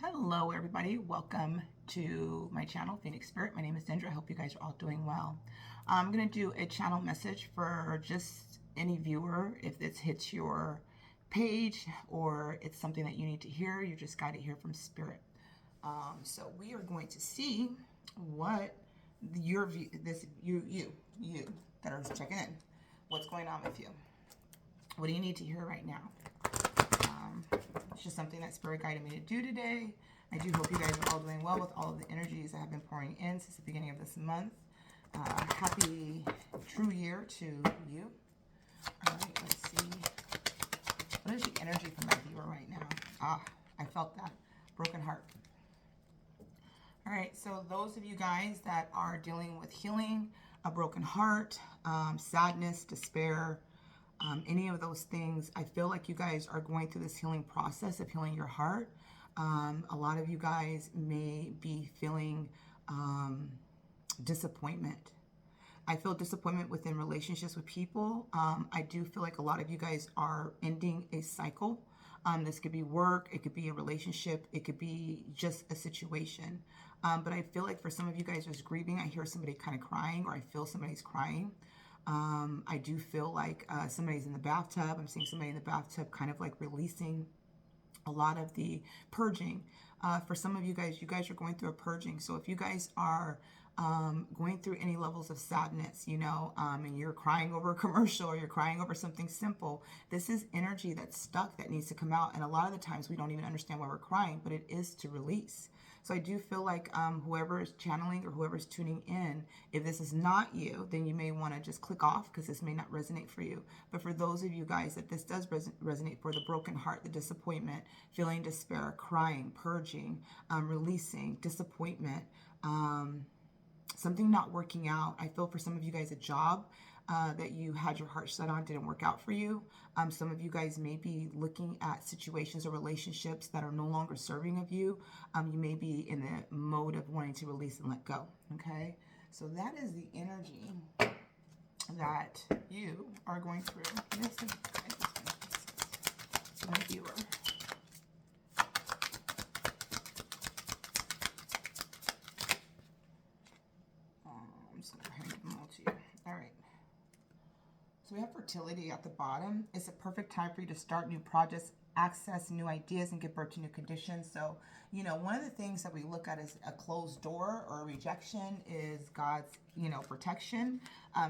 Hello everybody, welcome to my channel, Phoenix Spirit. My name is Dendra. I hope you guys are all doing well. I'm going to do a channel message for just any viewer. If this hits your page or it's something that you need to hear, you just got to hear from Spirit. So we are going to see what your view, you that are checking in, what's going on with you. What do you need to hear right now? It's just something that Spirit guided me to do today. I do hope you guys are all doing well with all of the energies that have been pouring in since the beginning of this month. Happy true year to you. All right, let's see. What is the energy from my viewer right now? I felt that. Broken heart. All right, so those of you guys that are dealing with healing, a broken heart, sadness, despair, any of those things, I feel like you guys are going through this healing process of healing your heart. A lot of you guys may be feeling disappointment. I feel disappointment within relationships with people. I do feel like a lot of you guys are ending a cycle. This could be work, it could be a relationship, it could be just a situation. But I feel like for some of you guys who's grieving, I hear somebody kind of crying, or I feel somebody's crying. I do feel like somebody's in the bathtub. I'm seeing somebody in the bathtub kind of like releasing a lot of the purging. For some of you guys are going through a purging. So if you guys are going through any levels of sadness, you know, and you're crying over a commercial or you're crying over something simple, this is energy that's stuck that needs to come out. And a lot of the times we don't even understand why we're crying, but it is to release. So I do feel like whoever is channeling or whoever is tuning in, if this is not you, then you may want to just click off because this may not resonate for you. But for those of you guys that this does resonate for, the broken heart, the disappointment, feeling despair, crying, purging, releasing, disappointment, something not working out. I feel for some of you guys a job that you had your heart set on didn't work out for you. Some of you guys may be looking at situations or relationships that are no longer serving of you. You may be in the mode of wanting to release and let go. Okay, so that is the energy that you are going through. My viewer. I'm just going to hand them all to you. All right. So we have fertility at the bottom. It's a perfect time for you to start new projects, access new ideas, and give birth to new conditions. So, you know, one of the things that we look at as a closed door or a rejection is God's, you know, protection.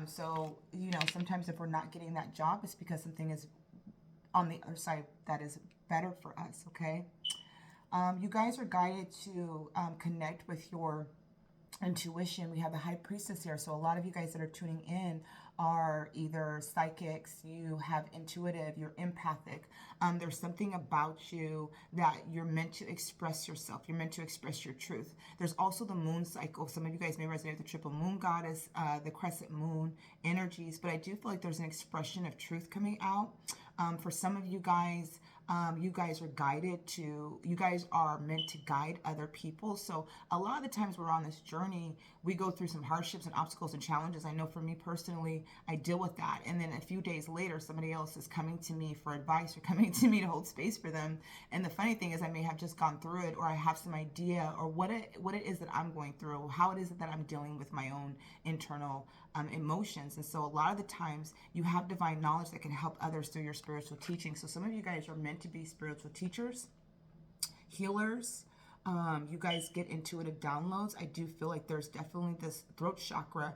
So, you know, sometimes if we're not getting that job, it's because something is on the other side that is better for us, okay? You guys are guided to connect with your intuition. We have the High Priestess here. So a lot of you guys that are tuning in are either psychics, you have intuitive, you're empathic. There's something about you that you're meant to express yourself. You're meant to express your truth. There's also the moon cycle. Some of you guys may resonate with the triple moon goddess, the crescent moon energies, but I do feel like there's an expression of truth coming out. For some of you guys are guided to, you guys are meant to guide other people. So a lot of the times we're on this journey, we go through some hardships and obstacles and challenges. I know for me personally, I deal with that. And then a few days later, somebody else is coming to me for advice or coming to me to hold space for them. And the funny thing is I may have just gone through it, or I have some idea or what it is that I'm going through, how it is that I'm dealing with my own internal emotions. And so a lot of the times you have divine knowledge that can help others through your spiritual teaching. So some of you guys are meant to be spiritual teachers, healers. You guys get intuitive downloads. I do feel like there's definitely this throat chakra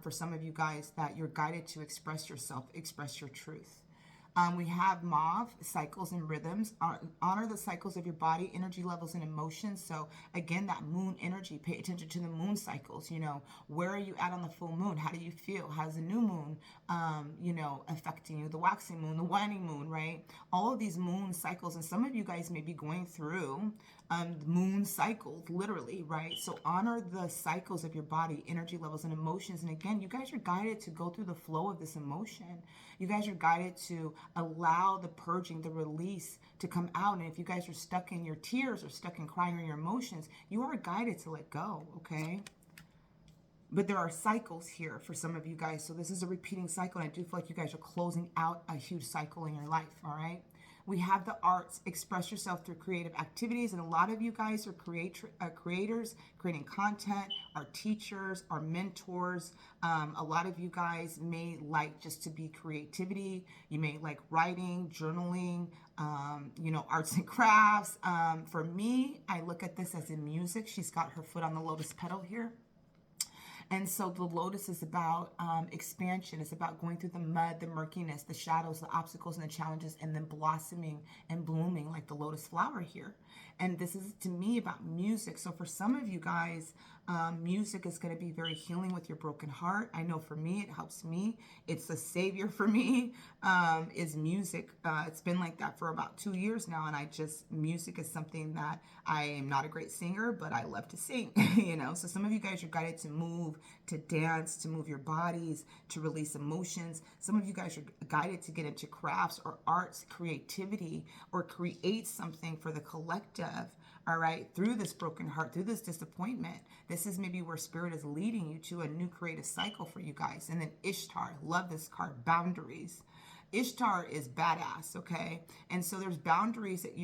for some of you guys that you're guided to express yourself, express your truth. We have mauve, cycles and rhythms. Honor the cycles of your body, energy levels and emotions. So again, that moon energy, pay attention to the moon cycles. You know, where are you at on the full moon? How do you feel? How's the new moon, you know, affecting you? The waxing moon, the waning moon, right? All of these moon cycles. And some of you guys may be going through moon cycles, literally, right? So honor the cycles of your body, energy levels and emotions. And again, you guys are guided to go through the flow of this emotion. You guys are guided to allow the purging, the release to come out. And if you guys are stuck in your tears or stuck in crying or your emotions, you are guided to let go, okay? But there are cycles here for some of you guys. So this is a repeating cycle. And I do feel like you guys are closing out a huge cycle in your life, all right? We have the arts, express yourself through creative activities. And a lot of you guys are creators, creating content, are teachers, are mentors. A lot of you guys may like just to be creativity. You may like writing, journaling, arts and crafts. For me, I look at this as in music. She's got her foot on the lotus petal here. And so the lotus is about expansion. It's about going through the mud, the murkiness, the shadows, the obstacles, and the challenges, and then blossoming and blooming like the lotus flower here. And this is, to me, about music. So for some of you guys, music is going to be very healing with your broken heart. I know for me, it helps me. It's a savior for me, is music. It's been like that for about 2 years now. And music is something that I am not a great singer, but I love to sing, So some of you guys are guided to move, to dance, to move your bodies, to release emotions. Some of you guys are guided to get into crafts or arts, creativity, or create something for the collective. All right, through this broken heart, through this disappointment. This is maybe where spirit is leading you to a new creative cycle for you guys. And then Ishtar, love this card, boundaries. Ishtar is badass, okay? And so there's boundaries that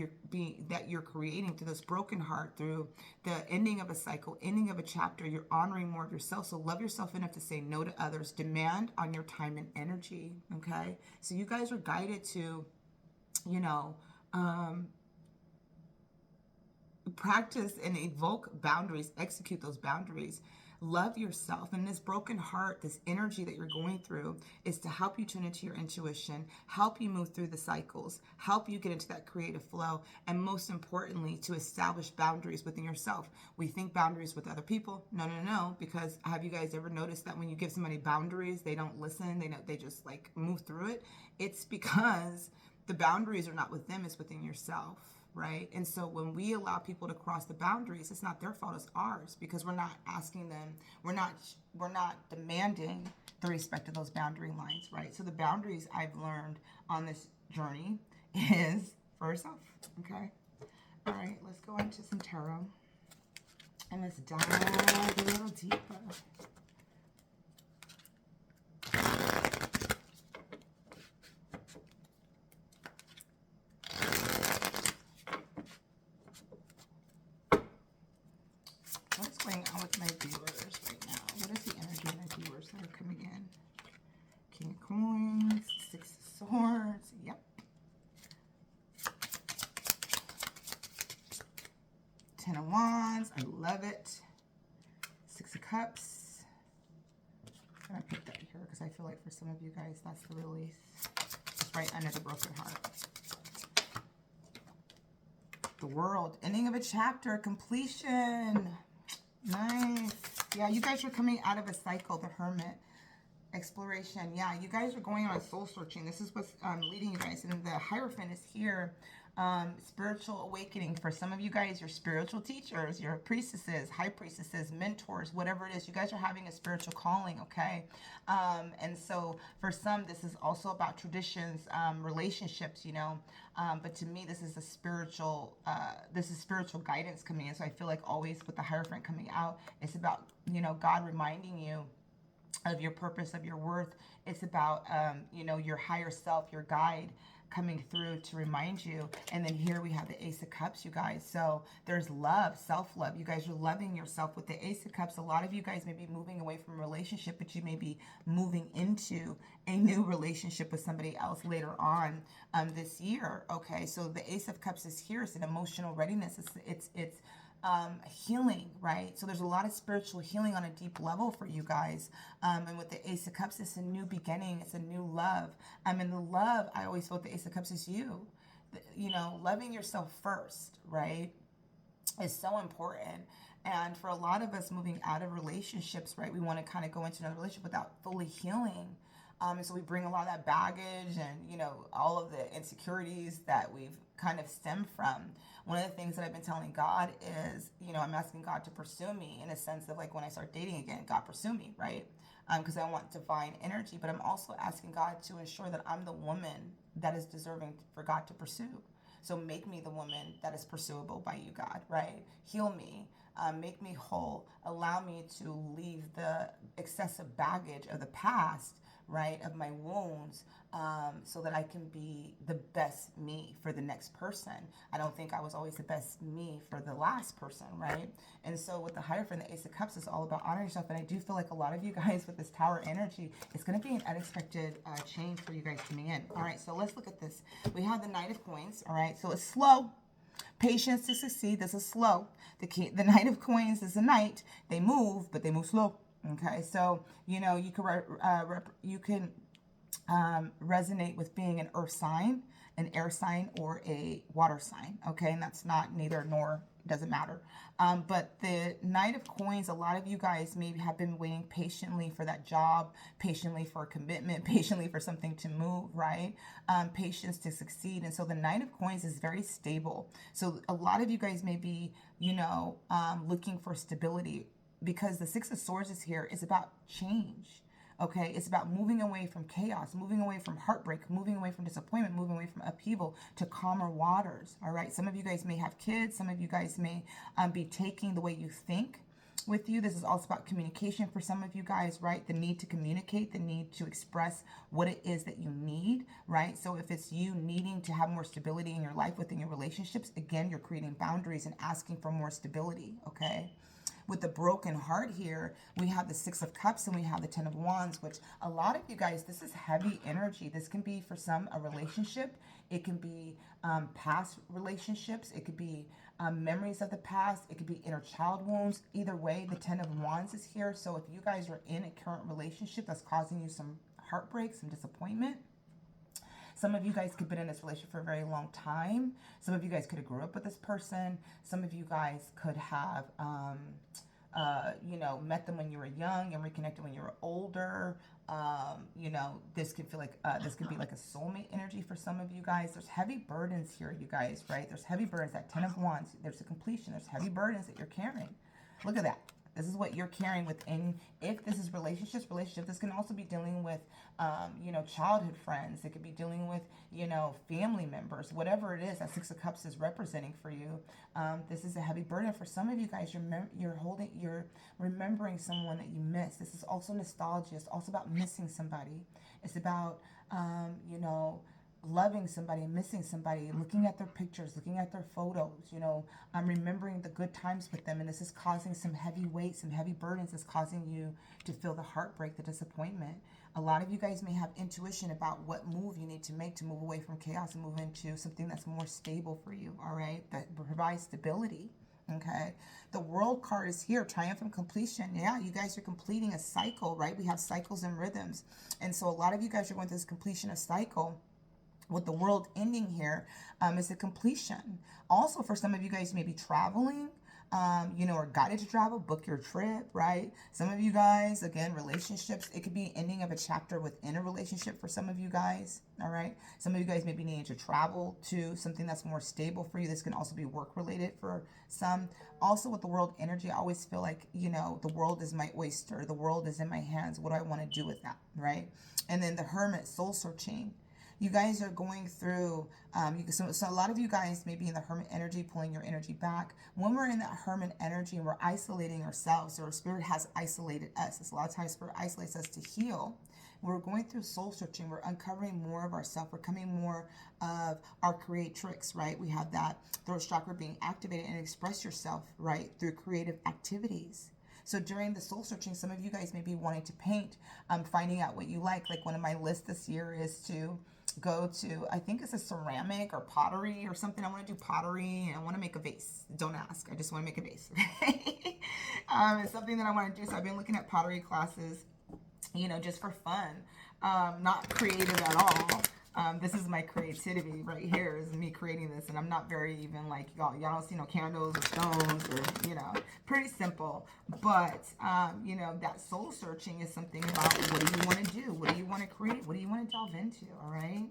you're creating through this broken heart, through the ending of a cycle, ending of a chapter. You're honoring more of yourself. So love yourself enough to say no to others. Demand on your time and energy, okay? So you guys are guided to, practice and evoke boundaries, execute those boundaries. Love yourself. And this broken heart, this energy that you're going through, is to help you tune into your intuition, help you move through the cycles, help you get into that creative flow, and most importantly, to establish boundaries within yourself. We think boundaries with other people. No, because have you guys ever noticed that when you give somebody boundaries, they don't listen, they just like move through it? It's because the boundaries are not with them, it's within yourself. Right? And so when we allow people to cross the boundaries, it's not their fault, it's ours, because we're not asking them, we're not demanding the respect of those boundary lines, right? So the boundaries I've learned on this journey is for yourself, okay? All right, let's go into some tarot and let's dive a little deeper. Going on with my viewers right now? What is the energy of my viewers that are coming in? King of Coins, Six of Swords, yep. 10 of Wands, I love it. 6 of Cups. I'm going to put that here because I feel like for some of you guys, that's the release. It's right under the broken heart. The World, ending of a chapter, completion. Nice. Yeah, you guys are coming out of a cycle, the Hermit. Exploration. Yeah, you guys are going on a soul searching. This is what's leading you guys. And the Hierophant is here. Spiritual awakening. For some of you guys, you're spiritual teachers, you're priestesses, high priestesses, mentors, whatever it is. You guys are having a spiritual calling, okay? And so for some, this is also about traditions, relationships, but to me, this is spiritual guidance coming in. So I feel like always with the Hierophant coming out, it's about, God reminding you of your purpose, of your worth. It's about, your higher self, your guide coming through to remind you. And then here we have the Ace of Cups, you guys. So there's love, self-love. You guys are loving yourself with the Ace of Cups. A lot of you guys may be moving away from a relationship, but you may be moving into a new relationship with somebody else later on this year. Okay, so the Ace of Cups is here. It's an emotional readiness. It's healing, right? So there's a lot of spiritual healing on a deep level for you guys. And with the Ace of Cups, it's a new beginning. It's a new love. And the love, I always feel the Ace of Cups is you. Loving yourself first, right, is so important. And for a lot of us moving out of relationships, right, we want to kind of go into another relationship without fully healing. And so we bring a lot of that baggage and, all of the insecurities that we've kind of stemmed from. One of the things that I've been telling God is, I'm asking God to pursue me in a sense of like when I start dating again, God pursue me, right? Because I want divine energy, but I'm also asking God to ensure that I'm the woman that is deserving for God to pursue. So make me the woman that is pursuable by you, God, right? Heal me, make me whole, allow me to leave the excessive baggage of the past, right, of my wounds, so that I can be the best me for the next person. I don't think I was always the best me for the last person, right? And so with the Hierophant, the Ace of Cups is all about honoring yourself. And I do feel like a lot of you guys with this Tower energy, it's going to be an unexpected change for you guys coming in. All right, so let's look at this. We have the Knight of Coins, all right? So it's slow. Patience to succeed. This is slow. The Knight of Coins is a knight. They move, but they move slow. Okay, so you know you can resonate with being an earth sign, an air sign, or a water sign. Okay, and that's not neither nor, doesn't matter. But the Knight of Coins, a lot of you guys maybe have been waiting patiently for that job, patiently for a commitment, patiently for something to move, right? Patience to succeed. And so the Knight of Coins is very stable. So a lot of you guys may be, you know, looking for stability, because the Six of Swords is here. It's about change. Okay, it's about moving away from chaos, moving away from heartbreak, moving away from disappointment, moving away from upheaval to calmer waters. All right, some of you guys may have kids. Some of you guys may be taking the way you think with you. This is also about communication for some of you guys, right? The need to communicate, the need to express what it is that you need, right? So if it's you needing to have more stability in your life, within your relationships, again, you're creating boundaries and asking for more stability, okay? With the broken heart here, we have the Six of Cups and we have the Ten of Wands, which a lot of you guys, this is heavy energy. This can be for some a relationship. It can be past relationships. It could be memories of the past. It could be inner child wounds. Either way, the Ten of Wands is here. So if you guys are in a current relationship that's causing you some heartbreak, some disappointment, some of you guys could have been in this relationship for a very long time. Some of you guys could have grew up with this person. Some of you guys could have, you know, met them when you were young and reconnected when you were older. You know, this could feel like, this could be like a soulmate energy for some of you guys. There's heavy burdens here, you guys, right? There's heavy burdens. That Ten of Wands, there's a completion. There's heavy burdens that you're carrying. Look at that. This is what you're carrying within. If this is relationship, this can also be dealing with, you know, childhood friends. It could be dealing with, you know, family members, whatever it is that Six of Cups is representing for you. This is a heavy burden for some of you guys. You're remembering someone that you missed. This is also nostalgia. It's also about missing somebody. It's about, you know, loving somebody, missing somebody, looking at their pictures, looking at their photos, you know, I'm remembering the good times with them. And this is causing some heavy weight, some heavy burdens. It's causing you to feel the heartbreak, the disappointment. A lot of you guys may have intuition about what move you need to make to move away from chaos and move into something that's more stable for you, all right, that provides stability. Okay, the World card is here, triumph and completion. Yeah, you guys are completing a cycle, right? We have cycles and rhythms. And so a lot of you guys are going through this completion of cycle. With the World ending here, is a completion. Also, for some of you guys, maybe traveling, you know, or guided to travel, book your trip, right? Some of you guys, again, relationships. It could be ending of a chapter within a relationship for some of you guys, all right? Some of you guys may be needing to travel to something that's more stable for you. This can also be work-related for some. Also, with the World energy, I always feel like, you know, the world is my oyster. The world is in my hands. What do I want to do with that, right? And then the Hermit, soul searching. You guys are going through, so a lot of you guys may be in the Hermit energy, pulling your energy back. When we're in that Hermit energy and we're isolating ourselves, or Spirit has isolated us, it's a lot of times Spirit isolates us to heal. We're going through soul searching. We're uncovering more of ourselves. We're becoming more of our creatrix, right? We have that throat chakra being activated, and express yourself, right, through creative activities. So during the soul searching, some of you guys may be wanting to paint, finding out what you like. Like one of my lists this year is to go to, I think it's a ceramic or pottery or something. I want to do pottery and I want to make a vase. Don't ask. I just want to make a vase. Okay? It's something that I want to do. So I've been looking at pottery classes, you know, just for fun. Not creative at all. This is my creativity right here, is me creating this, and I'm not very even like, y'all don't see no candles or stones or, you know, pretty simple. But, you know, that soul searching is something about what do you want to do? What do you want to create? What do you want to delve into? All right.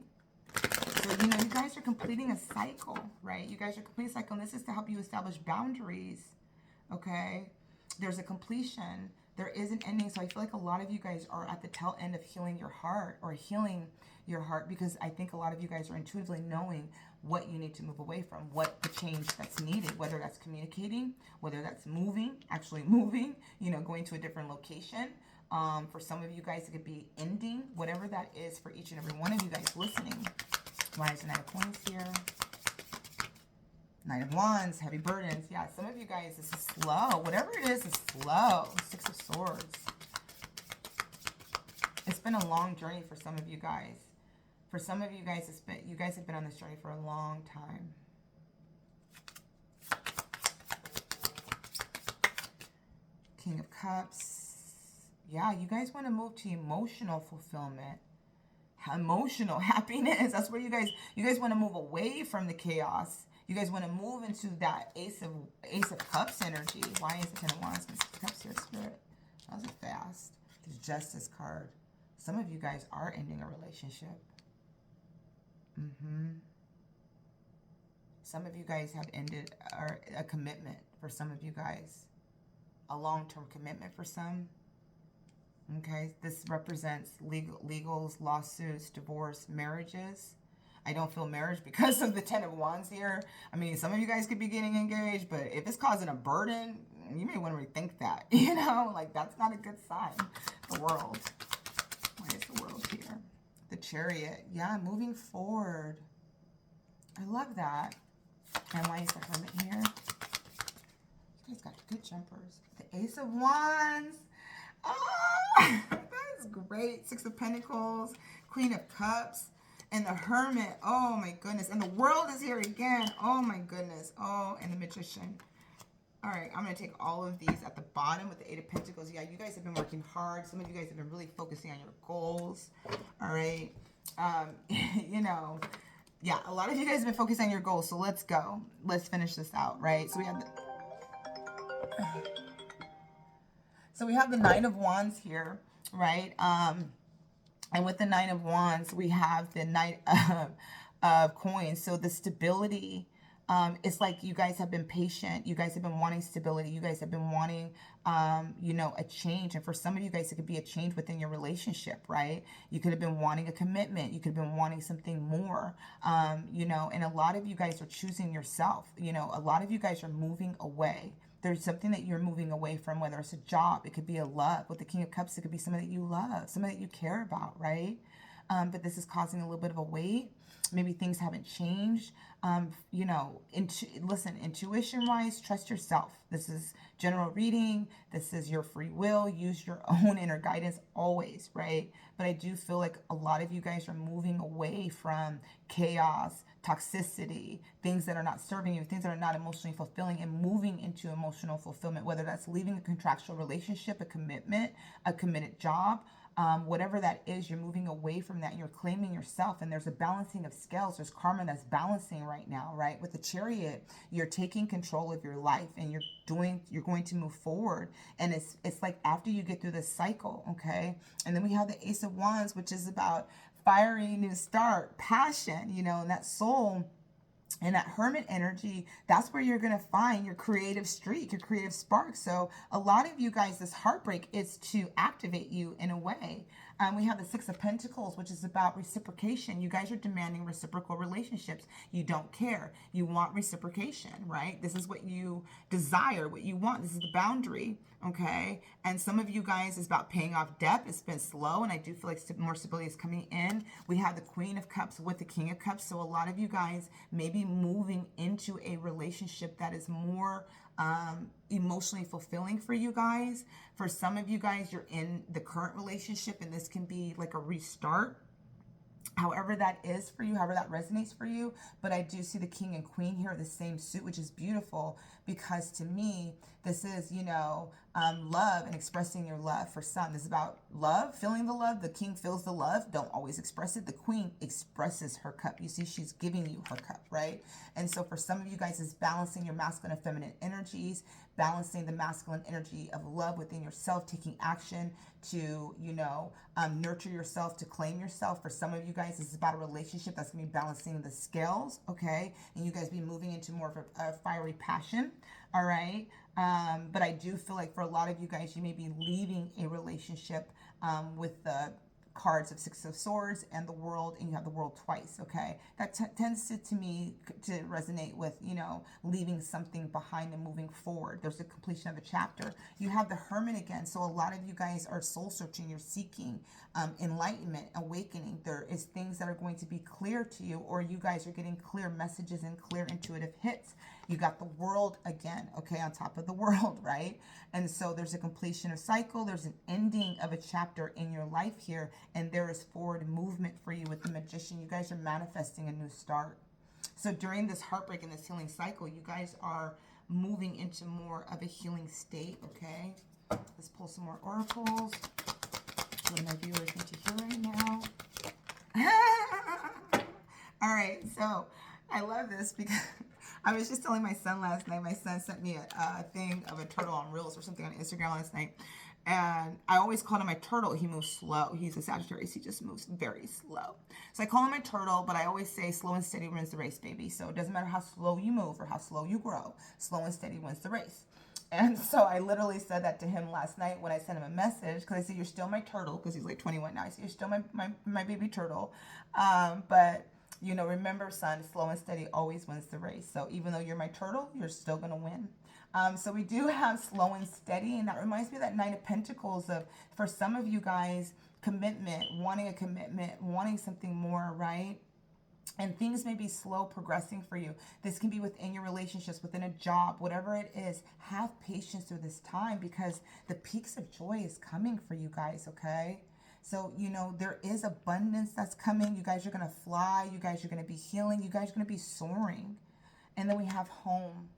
So, you know, you guys are completing a cycle, right? You guys are completing a cycle, and this is to help you establish boundaries. Okay. There's a completion. There is an ending. So I feel like a lot of you guys are at the tail end of healing your heart, or healing your heart, because I think a lot of you guys are intuitively knowing what you need to move away from, what the change that's needed, whether that's communicating, whether that's moving, actually moving, you know, going to a different location, For some of you guys, it could be ending, whatever that is for each and every one of you guys listening. Why is the Knight of Coins here? Knight of Wands, heavy burdens. Yeah, some of you guys, this is slow. Whatever it is slow. Six of Swords. It's been a long journey for some of you guys. For some of you guys, you guys have been on this journey for a long time. King of Cups. Yeah, you guys want to move to emotional fulfillment. Emotional happiness. That's where you guys want to move away from the chaos. You guys want to move into that Ace of Cups energy. Why is the Ten of Wands and Six of Cups here, Spirit? That was fast. There's Justice card. Some of you guys are ending a relationship. Some of you guys have ended a commitment for some of you guys. A long-term commitment for some. Okay, this represents legals, lawsuits, divorce, marriages. I don't feel marriage because of the Ten of Wands here. I mean, some of you guys could be getting engaged, but if it's causing a burden, you may want to rethink that. You know, like that's not a good sign. The World. Why is the World here? The Chariot. Yeah, moving forward. I love that. And why is the Hermit here? You guys got good jumpers. The Ace of Wands. Oh, that is great. Six of Pentacles, Queen of Cups, and the Hermit. Oh my goodness. And the World is here again. Oh my goodness. Oh, and the Magician. All right, I'm going to take all of these at the bottom with the Eight of Pentacles. Yeah, you guys have been working hard. Some of you guys have been really focusing on your goals. All right. You know, yeah, a lot of you guys have been focusing on your goals. So let's go. Let's finish this out, right? So we have the Nine of Wands here, right? And with the Nine of Wands, we have the Knight of Coins. So the stability, it's like you guys have been patient. You guys have been wanting stability. You guys have been wanting, you know, a change. And for some of you guys, it could be a change within your relationship, right? You could have been wanting a commitment. You could have been wanting something more, you know, and a lot of you guys are choosing yourself. You know, a lot of you guys are moving away. There's something that you're moving away from, whether it's a job, it could be a love. With the King of Cups, it could be somebody that you love, somebody that you care about, right? But this is causing a little bit of a weight. Maybe things haven't changed. You know, listen, intuition-wise, trust yourself. This is general reading. This is your free will. Use your own inner guidance always, right? But I do feel like a lot of you guys are moving away from chaos, toxicity, things that are not serving you, things that are not emotionally fulfilling, and moving into emotional fulfillment, whether that's leaving a contractual relationship, a commitment, a committed job, whatever that is, you're moving away from that and you're claiming yourself. And there's a balancing of scales. There's karma that's balancing right now, right? With the Chariot, you're taking control of your life and you're going to move forward. And it's like after you get through this cycle, okay? And then we have the Ace of Wands, which is about fiery new start, passion, you know, and that soul. And that Hermit energy, that's where you're going to find your creative streak, your creative spark. So a lot of you guys, this heartbreak is to activate you in a way. We have the Six of Pentacles, which is about reciprocation. You guys are demanding reciprocal relationships. You don't care. You want reciprocation, right? This is what you desire, what you want. This is the boundary, okay? And some of you guys is about paying off debt. It's been slow, and I do feel like more stability is coming in. We have the Queen of Cups with the King of Cups. So a lot of you guys may be moving into a relationship that is more emotionally fulfilling for you guys. For some of you guys, you're in the current relationship and this can be like a restart. However that is for you, however that resonates for you. But I do see the King and Queen here, the same suit, which is beautiful because to me, this is, you know, love and expressing your love. For some, this is about love, feeling the love. The King feels the love, don't always express it. The Queen expresses her cup. You see, she's giving you her cup, right? And so for some of you guys, it's balancing your masculine and feminine energies, balancing the masculine energy of love within yourself, taking action to, you know, nurture yourself, to claim yourself. For some of you guys, this is about a relationship that's going to be balancing the scales, okay? And you guys be moving into more of a fiery passion, all right? But I do feel like for a lot of you guys, you may be leaving a relationship with the cards of Six of Swords and the World, and you have the World twice, okay? That tends to me to resonate with, you know, leaving something behind and moving forward. There's a completion of a chapter. You have the Hermit again, so a lot of you guys are soul searching, you're seeking enlightenment, awakening. There is things that are going to be clear to you, or you guys are getting clear messages and clear intuitive hits. You got the World again, okay, on top of the World, right? And so there's a completion of cycle, there's an ending of a chapter in your life here, and there is forward movement for you with the Magician. You guys are manifesting a new start. So during this heartbreak and this healing cycle, you guys are moving into more of a healing state, okay? Let's pull some more oracles. What do my viewers need to hear right now? All right, so I love this because I was just telling my son last night. My son sent me a thing of a turtle on Reels or something on Instagram last night. And I always called him my turtle. He moves slow. He's a Sagittarius. He just moves very slow. So I call him my turtle, but I always say slow and steady wins the race, baby. So it doesn't matter how slow you move or how slow you grow. Slow and steady wins the race. And so I literally said that to him last night when I sent him a message, because I said, you're still my turtle, because he's like 21 now. I said, you're still my baby turtle. But, you know, remember, son, slow and steady always wins the race. So even though you're my turtle, you're still going to win. So we do have slow and steady, and that reminds me of that Nine of Pentacles of, for some of you guys, commitment, wanting something more, right? And things may be slow progressing for you. This can be within your relationships, within a job, whatever it is. Have patience through this time because the peaks of joy is coming for you guys, okay? So, you know, there is abundance that's coming. You guys are going to fly. You guys are going to be healing. You guys are going to be soaring. And then we have home.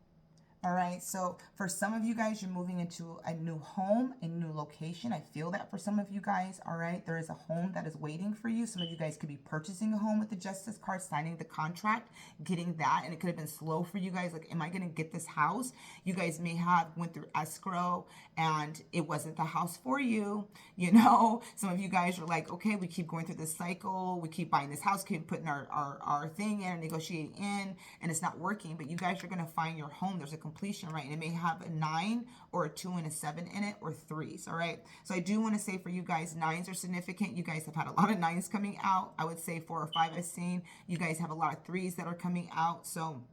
All right, so for some of you guys, you're moving into a new home, a new location. I feel that for some of you guys, all right? There is a home that is waiting for you. Some of you guys could be purchasing a home with the Justice card, signing the contract, getting that, and it could have been slow for you guys. Like, am I going to get this house? You guys may have went through escrow, and it wasn't the house for you, you know? Some of you guys are like, okay, we keep going through this cycle. We keep buying this house, keep putting our thing in and negotiating in, and it's not working, but you guys are going to find your home. There's a completion, right? And it may have a 9 or a 2 and a 7 in it, or 3s, all right? So I do want to say for you guys, 9s are significant. You guys have had a lot of 9s coming out. I would say 4 or 5 I've seen. You guys have a lot of 3s that are coming out. So,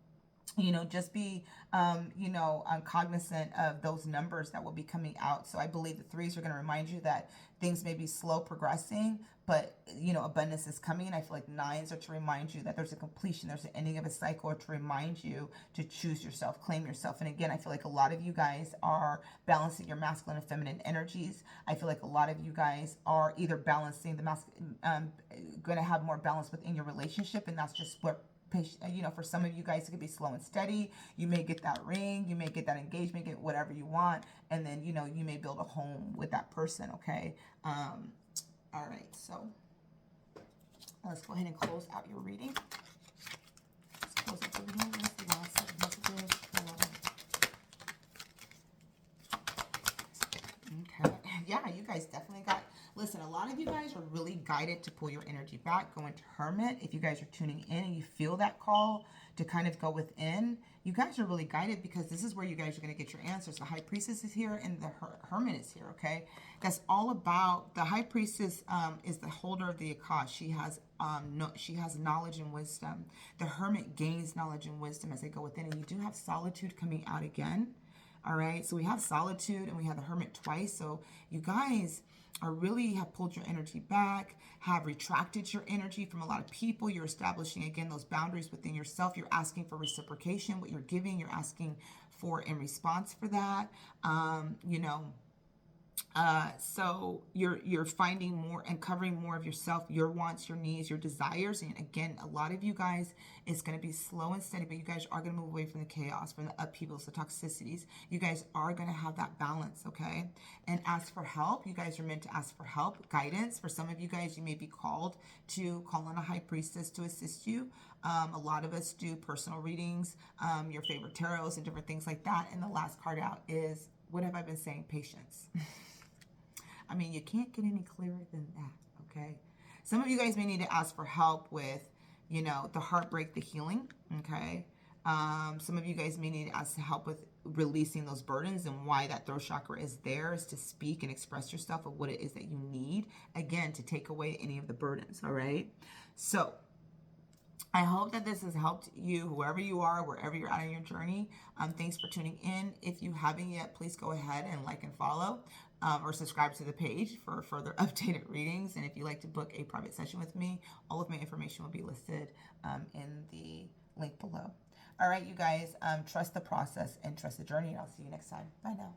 you know, just be, cognizant of those numbers that will be coming out. So I believe the 3s are going to remind you that things may be slow progressing, but, you know, abundance is coming. And I feel like 9s are to remind you that there's a completion, there's an ending of a cycle, or to remind you to choose yourself, claim yourself. And again, I feel like a lot of you guys are balancing your masculine and feminine energies. I feel like a lot of you guys are either balancing the going to have more balance within your relationship, and that's just what, you know, for some of you guys, it could be slow and steady. You may get that ring, you may get that engagement, get whatever you want, and then, you know, you may build a home with that person, okay? All right, so let's go ahead and close out your reading. Let's close out the reading. Let's see the last set of messages. Okay, yeah, you guys definitely got, listen, a lot of you guys are really guided to pull your energy back, go into Hermit. If you guys are tuning in and you feel that call to kind of go within, you guys are really guided, because this is where you guys are going to get your answers. The High Priestess is here and the Hermit is here, okay? That's all about, the High Priestess is the holder of the Akash. She has knowledge and wisdom. The Hermit gains knowledge and wisdom as they go within, and you do have solitude coming out again. All right, so we have solitude and we have the Hermit twice. So you guys are really have pulled your energy back, have retracted your energy from a lot of people. You're establishing, again, those boundaries within yourself. You're asking for reciprocation. What you're giving, you're asking for in response for that. So you're finding more and covering more of yourself, your wants, your needs, your desires. And again, a lot of you guys, it's going to be slow and steady, but you guys are going to move away from the chaos, from the upheavals, the toxicities. You guys are going to have that balance, okay? And ask for help. You guys are meant to ask for help, guidance. For some of you guys, you may be called to call on a High Priestess to assist you. A lot of us do personal readings, your favorite tarots and different things like that. And the last card out is, what have I been saying? Patience. I mean, you can't get any clearer than that, okay? Some of you guys may need to ask for help with, you know, the heartbreak, the healing, okay? Some of you guys may need to ask for help with releasing those burdens, and why that throat chakra is there is to speak and express yourself of what it is that you need, again, to take away any of the burdens. All right. So I hope that this has helped you, whoever you are, wherever you're at in your journey. Thanks for tuning in. If you haven't yet, please go ahead and like and follow, or subscribe to the page for further updated readings. And if you'd like to book a private session with me, all of my information will be listed in the link below. All right, you guys, trust the process and trust the journey. And I'll see you next time. Bye now.